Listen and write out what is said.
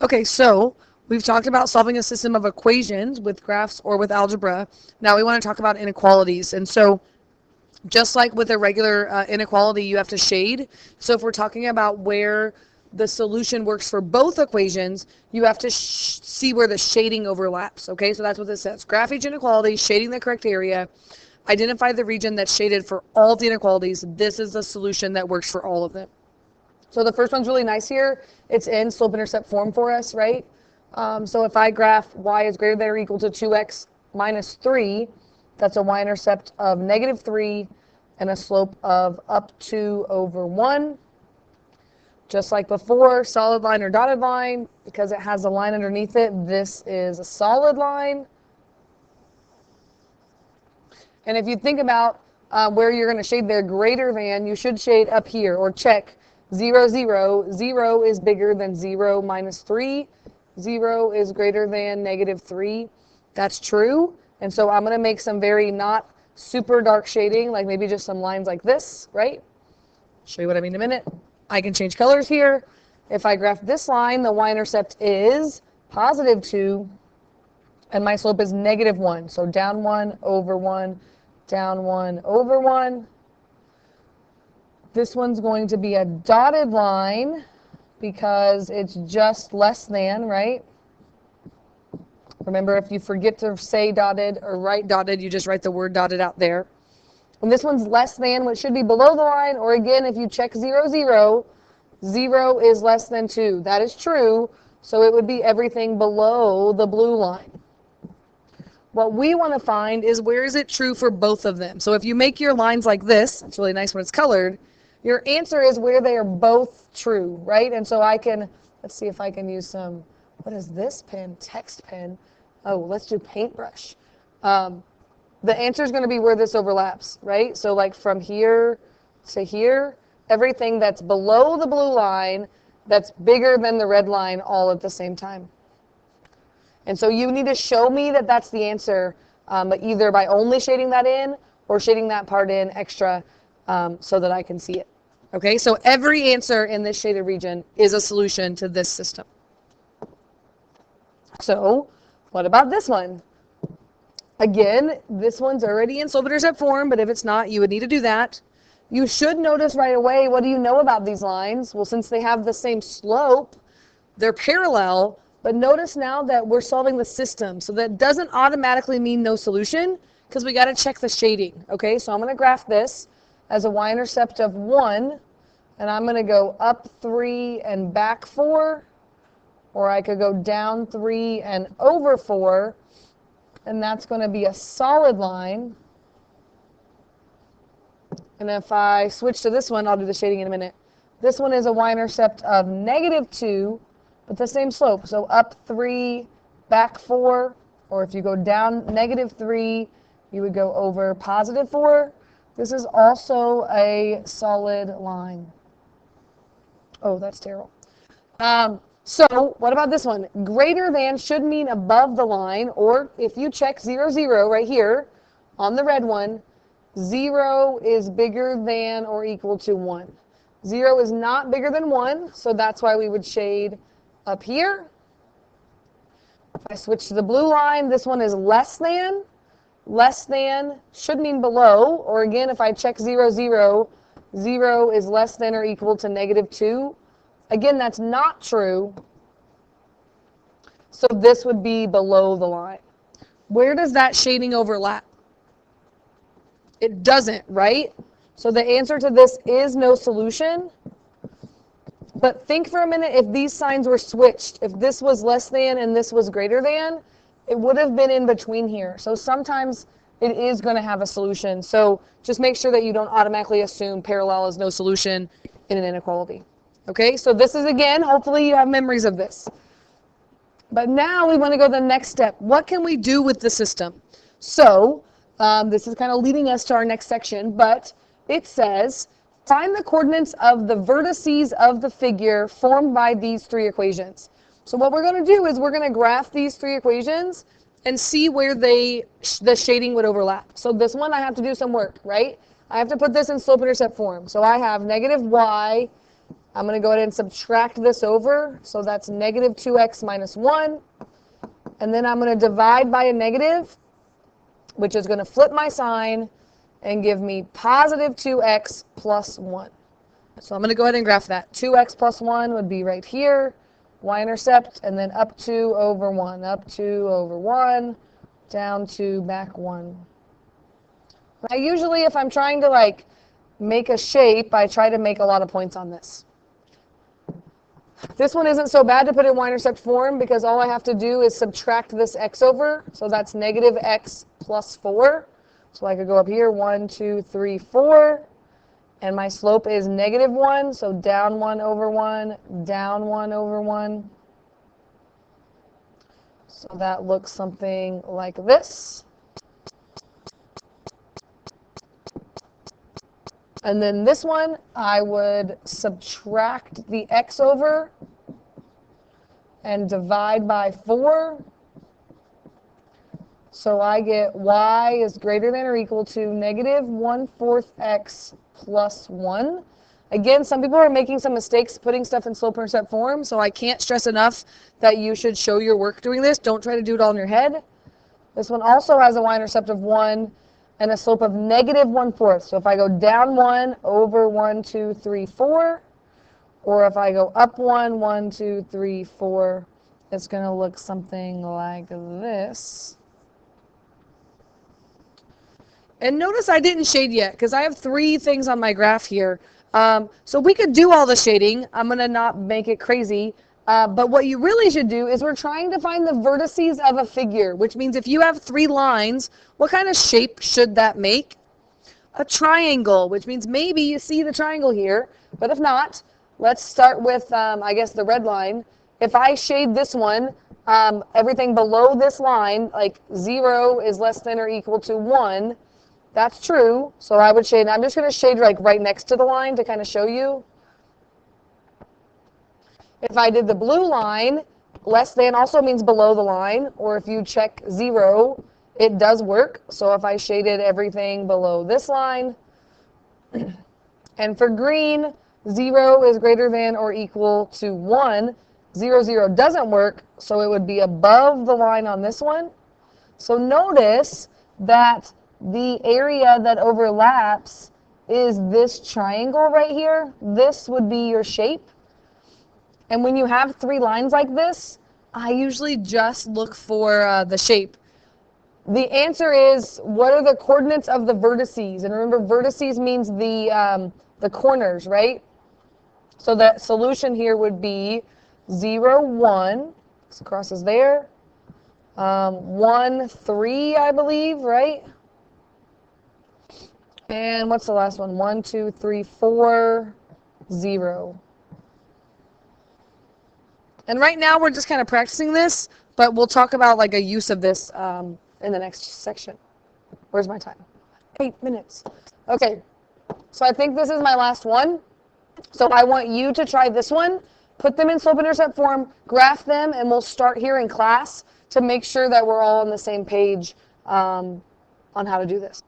Okay, so we've talked about solving a system of equations with graphs or with algebra. Now we want to talk about inequalities. And so just like with a regular inequality, you have to shade. So if we're talking about where the solution works for both equations, you have to see where the shading overlaps. Okay, so that's what this says. Graph each inequality, shading the correct area. Identify the region that's shaded for all the inequalities. This is the solution that works for all of them. So the first one's really nice here. It's in slope-intercept form for us, right? So if I graph y is greater than or equal to 2x minus 3, that's a y-intercept of negative 3 and a slope of up 2 over 1. Just like before, solid line or dotted line, because it has a line underneath it, this is a solid line. And if you think about where you're going to shade there, greater than, you should shade up here, or check 0, 0. 0 is bigger than 0 minus 3. 0 is greater than negative 3. That's true. And so I'm going to make some very not super dark shading, like maybe just some lines like this, right? Show you what I mean in a minute. I can change colors here. If I graph this line, the y-intercept is positive 2, and my slope is negative 1. So down 1 over 1, down 1 over 1. This one's going to be a dotted line because it's just less than, right? Remember, if you forget to say dotted or write dotted, you just write the word dotted out there. And this one's less than what should be below the line, or again, if you check 0, 0, 0 is less than 2. That is true, so it would be everything below the blue line. What we want to find is where is it true for both of them. So if you make your lines like this, it's really nice when it's colored, your answer is where they are both true, right? And so I can, let's see if I can use some, what is this pen? Text pen. Oh, let's do paintbrush. The answer is going to be where this overlaps, right? So like from here to here, everything that's below the blue line that's bigger than the red line all at the same time. And so you need to show me that that's the answer, but either by only shading that in or shading that part in extra so that I can see it. Okay, so every answer in this shaded region is a solution to this system. So what about this one? Again, this one's already in slope-intercept form, but if it's not, you would need to do that. You should notice right away, what do you know about these lines? Well, since they have the same slope, they're parallel, but notice now that we're solving the system. So that doesn't automatically mean no solution, because we got to check the shading. Okay, so I'm going to graph this as a y-intercept of 1, and I'm going to go up 3 and back 4, or I could go down 3 and over 4, and that's going to be a solid line. And if I switch to this one, I'll do the shading in a minute. This one is a y-intercept of negative 2, but the same slope. So up 3, back 4, or if you go down negative 3, you would go over positive 4. This is also a solid line. Oh, that's terrible. So what about this one? Greater than should mean above the line, or if you check 0, 0 right here on the red one, 0 is bigger than or equal to 1. 0 is not bigger than 1, so that's why we would shade up here. If I switch to the blue line, this one is less than. Less than should mean below, or again, if I check 0, 0, 0 is less than or equal to negative 2. Again, that's not true, so this would be below the line. Where does that shading overlap? It doesn't, right? So the answer to this is no solution. But think for a minute, if these signs were switched, if this was less than and this was greater than, it would have been in between here. So sometimes it is going to have a solution. So just make sure that you don't automatically assume parallel is no solution in an inequality. Okay, so this is, again, hopefully you have memories of this. But now we want to go to the next step. What can we do with the system? So this is kind of leading us to our next section, but it says, find the coordinates of the vertices of the figure formed by these 3 equations. So what we're going to do is we're going to graph these 3 equations and see where the shading would overlap. So this one I have to do some work, right? I have to put this in slope-intercept form. So I have negative y I'm going to go ahead and subtract this over. So that's negative 2x minus 1. And then I'm going to divide by a negative, which is going to flip my sign and give me positive 2x plus 1. So I'm going to go ahead and graph that. 2x plus 1 would be right here, y-intercept, and then up 2 over 1, up 2 over 1, down 2, back 1. Now usually if I'm trying to like make a shape, I try to make a lot of points on this. This one isn't so bad to put in y-intercept form because all I have to do is subtract this x over. So that's negative x plus 4. So I could go up here, 1, 2, 3, 4. And my slope is negative 1, so down 1 over 1, down 1 over 1. So that looks something like this. And then this one, I would subtract the x over and divide by 4. So I get y is greater than or equal to negative 1/4 x plus 1. Again, some people are making some mistakes putting stuff in slope-intercept form, so I can't stress enough that you should show your work doing this. Don't try to do it all in your head. This one also has a y-intercept of 1 and a slope of negative 1/4. So if I go down 1 over 1, 2, 3, 4, or if I go up 1, 1, 2, 3, 4, it's going to look something like this. And notice I didn't shade yet because I have 3 things on my graph here. So we could do all the shading. I'm going to not make it crazy. But what you really should do is we're trying to find the vertices of a figure, which means if you have 3 lines, what kind of shape should that make? A triangle, which means maybe you see the triangle here. But if not, let's start with, I guess, the red line. If I shade this one, everything below this line, like 0 is less than or equal to 1, that's true. So I would shade, I'm just going to shade like right next to the line to kind of show you. If I did the blue line, less than also means below the line, or if you check 0, it does work. So if I shaded everything below this line, and for green, 0 is greater than or equal to 1. 0, 0 doesn't work, so it would be above the line on this one. So notice that the area that overlaps is this triangle right here. This would be your shape. And when you have 3 lines like this, I usually just look for the shape. The answer is, what are the coordinates of the vertices? And remember, vertices means the corners, right? So the solution here would be 0, 1. This crosses there. 1, 3, I believe, right? And what's the last one? 1, 2, 3, 4, 0. And right now we're just kind of practicing this, but we'll talk about like a use of this in the next section. Where's my time? 8 minutes. Okay, so I think this is my last one. So I want you to try this one, put them in slope-intercept form, graph them, and we'll start here in class to make sure that we're all on the same page on how to do this.